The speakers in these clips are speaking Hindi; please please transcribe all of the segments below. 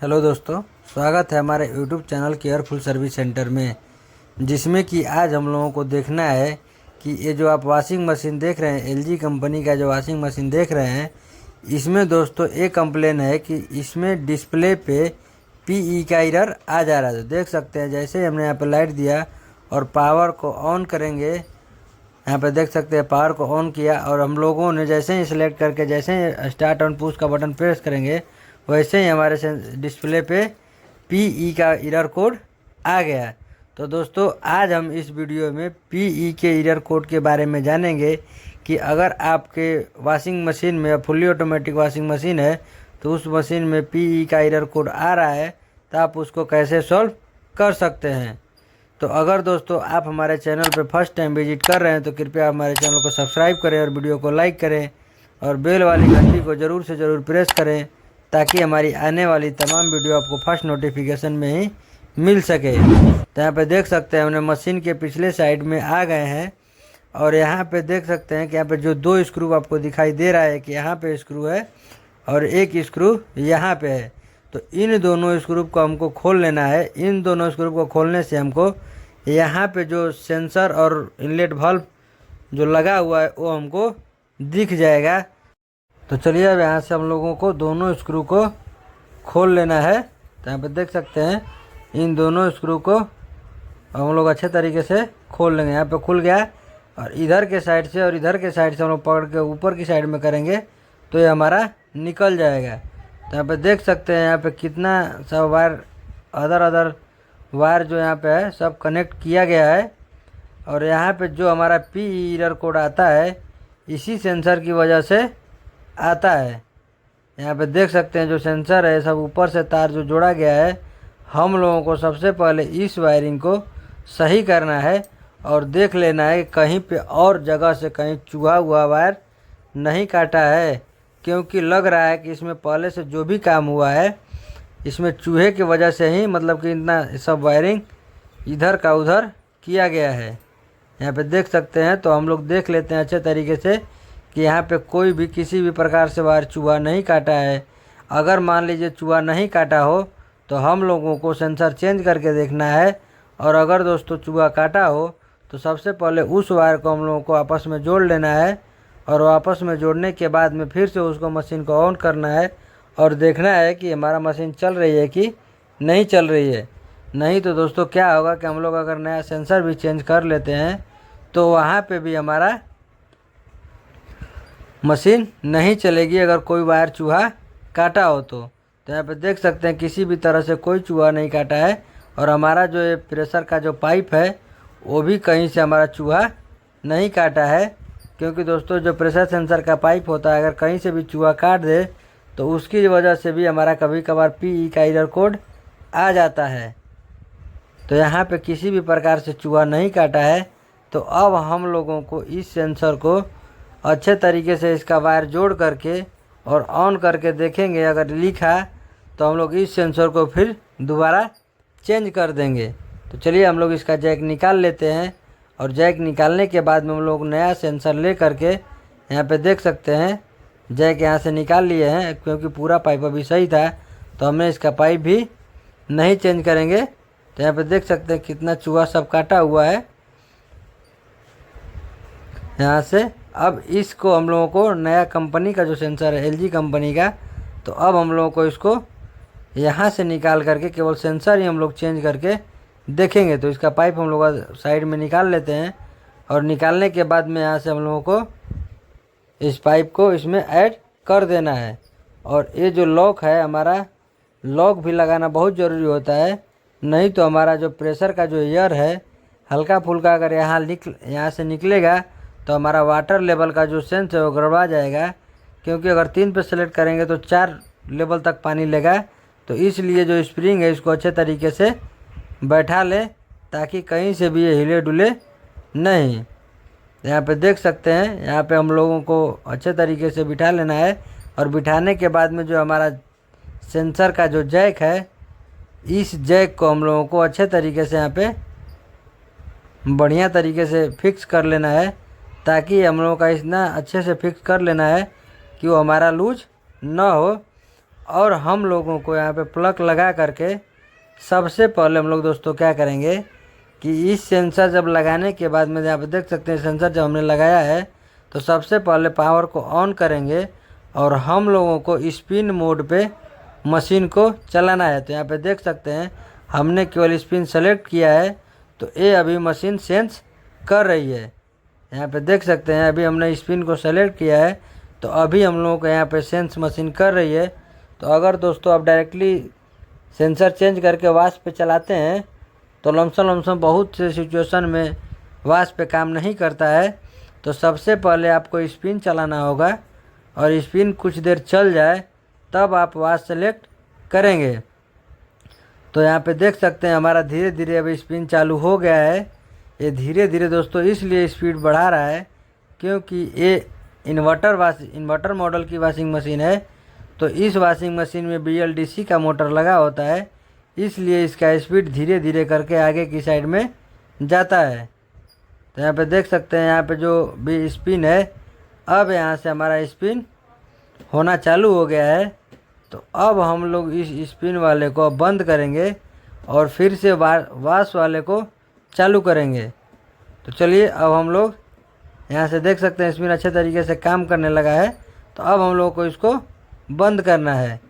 हेलो दोस्तों, स्वागत है हमारे YouTube channel careful service centre में, जिसमें कि आज हम लोगों को देखना है कि ये जो आप वॉशिंग मशीन देख रहे हैं, एलजी कंपनी का जो वॉशिंग मशीन देख रहे हैं, इसमें दोस्तों एक कंप्लेन है कि इसमें डिस्प्ले पे पीई का एरर आ जा रहा है। तो देख सकते हैं, जैसे ही हमने यहाँ पर लाइट दिया और पावर को ऑन करेंगे, यहाँ पे देख सकते हैं पावर को ऑन किया और हम लोगों ने जैसे ही सिलेक्ट करके जैसे ही स्टार्ट ऑन पुश का बटन प्रेस करेंगे, वैसे ही हमारे डिस्प्ले पे पीई का एरर कोड आ गया। तो दोस्तों, आज हम इस वीडियो में पीई के एरर कोड के बारे में जानेंगे कि अगर आपके वॉशिंग मशीन में फुल्ली ऑटोमेटिक वॉशिंग मशीन है तो उस मशीन में पीई का एरर कोड आ रहा है तो आप उसको कैसे सॉल्व कर सकते हैं। तो अगर दोस्तों आप हमारे चैनल पर फर्स्ट टाइम विजिट कर रहे हैं तो कृपया हमारे चैनल को सब्सक्राइब करें और वीडियो को लाइक करें और बेल वाली घंटी को ज़रूर से ज़रूर प्रेस करें ताकि हमारी आने वाली तमाम वीडियो आपको फर्स्ट नोटिफिकेशन में ही मिल सके। तो यहाँ पे देख सकते हैं हमने मशीन के पिछले साइड में आ गए हैं और यहाँ पे देख सकते हैं कि यहाँ पे जो दो स्क्रू आपको दिखाई दे रहा है कि यहाँ पे स्क्रू है और एक स्क्रू यहाँ पे है। तो इन दोनों स्क्रू को हमको खोल लेना है। इन दोनों स्क्रू को खोलने से हमको यहाँ पे जो सेंसर और इनलेट वाल्व जो लगा हुआ है वो हमको दिख जाएगा। तो चलिए अब यहाँ से हम लोगों को दोनों स्क्रू को खोल लेना है। तो यहाँ पे देख सकते हैं इन दोनों स्क्रू को हम लोग अच्छे तरीके से खोल लेंगे। यहाँ पे खुल गया और इधर के साइड से और इधर के साइड से हम लोग पकड़ के ऊपर की साइड में करेंगे तो ये हमारा निकल जाएगा। तो यहाँ पे देख सकते हैं यहाँ पे कितना सब वायर अदर वायर जो यहाँ पे है सब कनेक्ट किया गया है और यहाँ पे जो हमारा पी एरर कोड आता है इसी सेंसर की वजह से आता है। यहाँ पे देख सकते हैं जो सेंसर है सब ऊपर से तार जो जोड़ा गया है, हम लोगों को सबसे पहले इस वायरिंग को सही करना है और देख लेना है कि कहीं पे और जगह से कहीं चूहा हुआ वायर नहीं काटा है, क्योंकि लग रहा है कि इसमें पहले से जो भी काम हुआ है इसमें चूहे की वजह से ही मतलब कि इतना सब वायरिंग इधर का उधर किया गया है। यहाँ पे देख सकते हैं। तो हम लोग देख लेते हैं अच्छे तरीके से कि यहाँ पे कोई भी किसी भी प्रकार से वायर चूहा नहीं काटा है। अगर मान लीजिए चूहा नहीं काटा हो तो हम लोगों को सेंसर चेंज करके देखना है और अगर दोस्तों चूहा काटा हो तो सबसे पहले उस वायर को हम लोगों को आपस में जोड़ लेना है और आपस में जोड़ने के बाद में फिर से उसको मशीन को ऑन करना है और देखना है कि हमारा मशीन चल रही है कि नहीं चल रही है। नहीं तो दोस्तों क्या होगा कि हम लोग अगर नया सेंसर भी चेंज कर लेते हैं तो वहाँ पे भी हमारा मशीन नहीं चलेगी अगर कोई वायर चूहा काटा हो। तो यहाँ पे देख सकते हैं किसी भी तरह से कोई चूहा नहीं काटा है और हमारा जो ये प्रेशर का जो पाइप है वो भी कहीं से हमारा चूहा नहीं काटा है, क्योंकि दोस्तों जो प्रेशर सेंसर का पाइप होता है अगर कहीं से भी चूहा काट दे तो उसकी वजह से भी हमारा कभी कभार पीई का एरर कोड आ जाता है। तो यहाँ पे किसी भी प्रकार से चूहा नहीं काटा है। तो अब हम लोगों को इस सेंसर को अच्छे तरीके से इसका वायर जोड़ करके और ऑन करके देखेंगे। अगर लिखा तो हम लोग इस सेंसर को फिर दोबारा चेंज कर देंगे। तो चलिए हम लोग इसका जैक निकाल लेते हैं और जैक निकालने के बाद में हम लोग नया सेंसर ले करके यहाँ पे देख सकते हैं जैक यहाँ से निकाल लिए हैं, क्योंकि पूरा पाइप अभी सही था तो हमने इसका पाइप भी नहीं चेंज करेंगे। तो यहाँ पे देख सकते हैं कितना चूहा सब काटा हुआ है यहाँ से। अब इसको हम लोगों को नया कंपनी का जो सेंसर है एलजी कंपनी का, तो अब हम लोगों को इसको यहाँ से निकाल करके केवल सेंसर ही हम लोग चेंज करके देखेंगे। तो इसका पाइप हम लोग साइड में निकाल लेते हैं और निकालने के बाद में यहाँ से हम लोगों को इस पाइप को इसमें ऐड कर देना है। और ये जो लॉक है हमारा, लॉक भी लगाना बहुत ज़रूरी होता है, नहीं तो हमारा जो प्रेशर का जो एयर है हल्का फुल्का अगर यहाँ से निकलेगा तो हमारा वाटर लेवल का जो सेंस है वो गड़बड़ा जाएगा, क्योंकि अगर 3 पे सेलेक्ट करेंगे तो 4 लेवल तक पानी लेगा। तो इसलिए जो स्प्रिंग है इसको अच्छे तरीके से बैठा ले ताकि कहीं से भी ये हिले डुले नहीं। यहाँ पे देख सकते हैं यहाँ पे हम लोगों को अच्छे तरीके से बिठा लेना है और बिठाने के बाद में जो हमारा सेंसर का जो जैक है इस जैक को हम लोगों को अच्छे तरीके से यहाँ पे बढ़िया तरीके से फिक्स कर लेना है, ताकि हम लोगों का इतना अच्छे से फिक्स कर लेना है कि वो हमारा लूज ना हो। और हम लोगों को यहाँ पे प्लग लगा करके सबसे पहले हम लोग दोस्तों क्या करेंगे कि इस सेंसर जब लगाने के बाद में यहाँ पे देख सकते हैं सेंसर जब हमने लगाया है तो सबसे पहले पावर को ऑन करेंगे और हम लोगों को स्पिन मोड पे मशीन को चलाना है। तो यहाँ पे देख सकते हैं हमने केवल स्पिन सेलेक्ट किया है तो ये अभी मशीन सेंस कर रही है। यहाँ पे देख सकते हैं अभी हमने स्पिन को सेलेक्ट किया है तो अभी हम लोगों को यहाँ पे सेंस मशीन कर रही है। तो अगर दोस्तों आप डायरेक्टली सेंसर चेंज करके वाश पे चलाते हैं तो लमसम बहुत से सिचुएशन में वाश पे काम नहीं करता है। तो सबसे पहले आपको स्पिन चलाना होगा और स्पिन कुछ देर चल जाए तब आप वाश सेलेक्ट करेंगे। तो यहाँ पे देख सकते हैं हमारा धीरे धीरे अभी स्पिन चालू हो गया है। ये धीरे धीरे दोस्तों इसलिए स्पीड बढ़ा रहा है क्योंकि ये इन्वर्टर मॉडल की वॉशिंग मशीन है। तो इस वॉशिंग मशीन में BLDC का मोटर लगा होता है, इसलिए इसका स्पीड धीरे धीरे करके आगे की साइड में जाता है। तो यहाँ पे देख सकते हैं यहाँ पे जो भी स्पिन है अब यहाँ से हमारा स्पिन होना चालू हो गया है। तो अब हम लोग इस स्पिन वाले को बंद करेंगे और फिर से वाश वाले को चालू करेंगे। तो चलिए अब हम लोग यहाँ से देख सकते हैं स्पिन अच्छे तरीके से काम करने लगा है। तो अब हम लोग को इसको बंद करना है।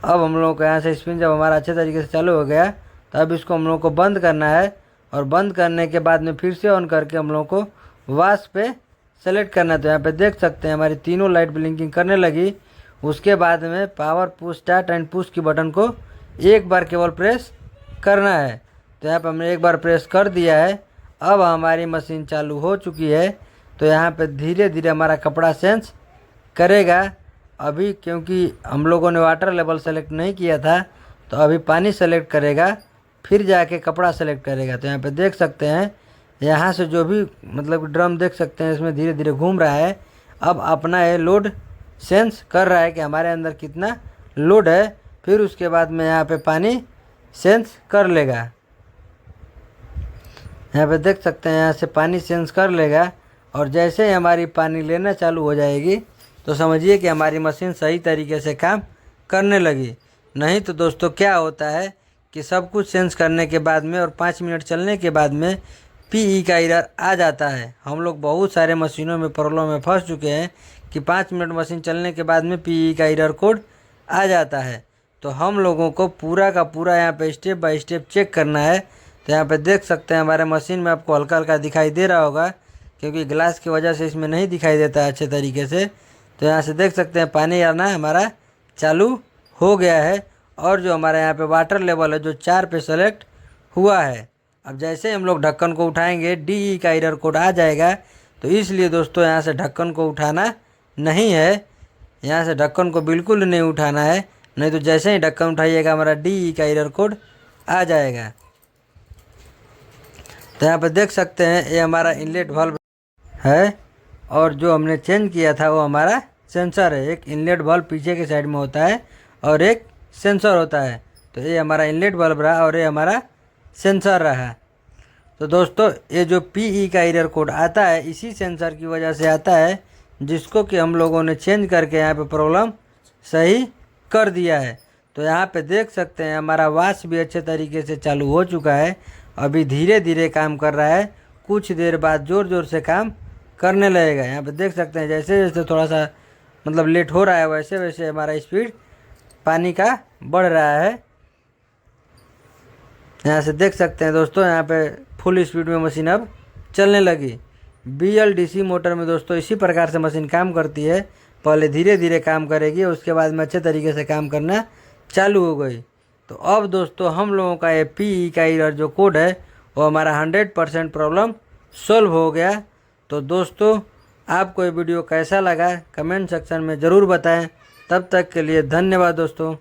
अब हम लोग को यहाँ से स्पिन जब हमारा अच्छे तरीके से चालू हो गया तो अब इसको हम लोग को बंद करना है और बंद करने के बाद में फिर से ऑन करके हम लोग को वाश पे सेलेक्ट करना है। तो यहाँ पे देख सकते हैं हमारी तीनों लाइट ब्लिंकिंग करने लगी। उसके बाद में power push start and push की बटन को एक बार केवल प्रेस करना है। तो यहाँ पे हमने एक बार प्रेस कर दिया है। अब हमारी मशीन चालू हो चुकी है। तो यहाँ पे धीरे धीरे हमारा कपड़ा सेंस करेगा। अभी क्योंकि हम लोगों ने वाटर लेवल सेलेक्ट नहीं किया था तो अभी पानी सेलेक्ट करेगा फिर जाके कपड़ा सेलेक्ट करेगा। तो यहाँ पे देख सकते हैं यहाँ से जो भी मतलब ड्रम देख सकते हैं इसमें धीरे धीरे घूम रहा है। अब अपना ये लोड सेंस कर रहा है कि हमारे अंदर कितना लोड है। फिर उसके बाद में यहाँ पे पानी सेंस कर लेगा। यहाँ पे देख सकते हैं यहाँ से पानी सेंस कर लेगा और जैसे ही हमारी पानी लेना चालू हो जाएगी तो समझिए कि हमारी मशीन सही तरीके से काम करने लगी। नहीं तो दोस्तों क्या होता है कि सब कुछ सेंस करने के बाद में और 5 मिनट चलने के बाद में PE का एरर आ जाता है। हम लोग बहुत सारे मशीनों में प्रॉब्लम में फंस चुके हैं कि 5 मिनट मशीन चलने के बाद में PE का एरर कोड आ जाता है। तो हम लोगों को पूरा का पूरा यहाँ पे स्टेप बाय स्टेप चेक करना है। तो यहाँ पे देख सकते हैं हमारे मशीन में आपको हल्का हल्का दिखाई दे रहा होगा क्योंकि ग्लास की वजह से इसमें नहीं दिखाई देता है अच्छे तरीके से। तो यहाँ से देख सकते हैं पानी आना हमारा चालू हो गया है और जो हमारे यहाँ पे वाटर लेवल है जो 4 पे सेलेक्ट हुआ है। अब जैसे हम लोग ढक्कन को उठाएंगे DE का एरर कोड आ जाएगा। तो इसलिए दोस्तों यहाँ से ढक्कन को उठाना नहीं है, यहाँ से ढक्कन को बिल्कुल नहीं उठाना है, नहीं तो जैसे ही ढक्कन उठाइएगा हमारा DE का एरर कोड आ जाएगा। तो यहाँ पे देख सकते हैं ये हमारा इनलेट वाल्व है और जो हमने चेंज किया था वो हमारा सेंसर है। एक इनलेट वाल्व पीछे के साइड में होता है और एक सेंसर होता है। तो ये हमारा इनलेट वाल्व रहा और ये हमारा सेंसर रहा। तो दोस्तों ये जो PE का एरर कोड आता है इसी सेंसर की वजह से आता है जिसको कि हम लोगों ने चेंज करके यहाँ पे प्रॉब्लम सही कर दिया है। तो यहाँ पे देख सकते हैं हमारा वाश भी अच्छे तरीके से चालू हो चुका है। अभी धीरे धीरे काम कर रहा है, कुछ देर बाद ज़ोर ज़ोर से काम करने लगेगा। यहाँ पे देख सकते हैं जैसे जैसे थोड़ा सा मतलब लेट हो रहा है वैसे वैसे हमारा स्पीड पानी का बढ़ रहा है। यहाँ से देख सकते हैं दोस्तों यहाँ पे फुल स्पीड में मशीन अब चलने लगी। BLDC मोटर में दोस्तों इसी प्रकार से मशीन काम करती है। पहले धीरे धीरे काम करेगी उसके बाद में अच्छे तरीके से काम करना चालू हो गई। तो अब दोस्तों हम लोगों का ये PE का एरर जो कोड है वो हमारा 100% प्रॉब्लम सॉल्व हो गया। तो दोस्तों आपको ये वीडियो कैसा लगा कमेंट सेक्शन में ज़रूर बताएं। तब तक के लिए धन्यवाद दोस्तों।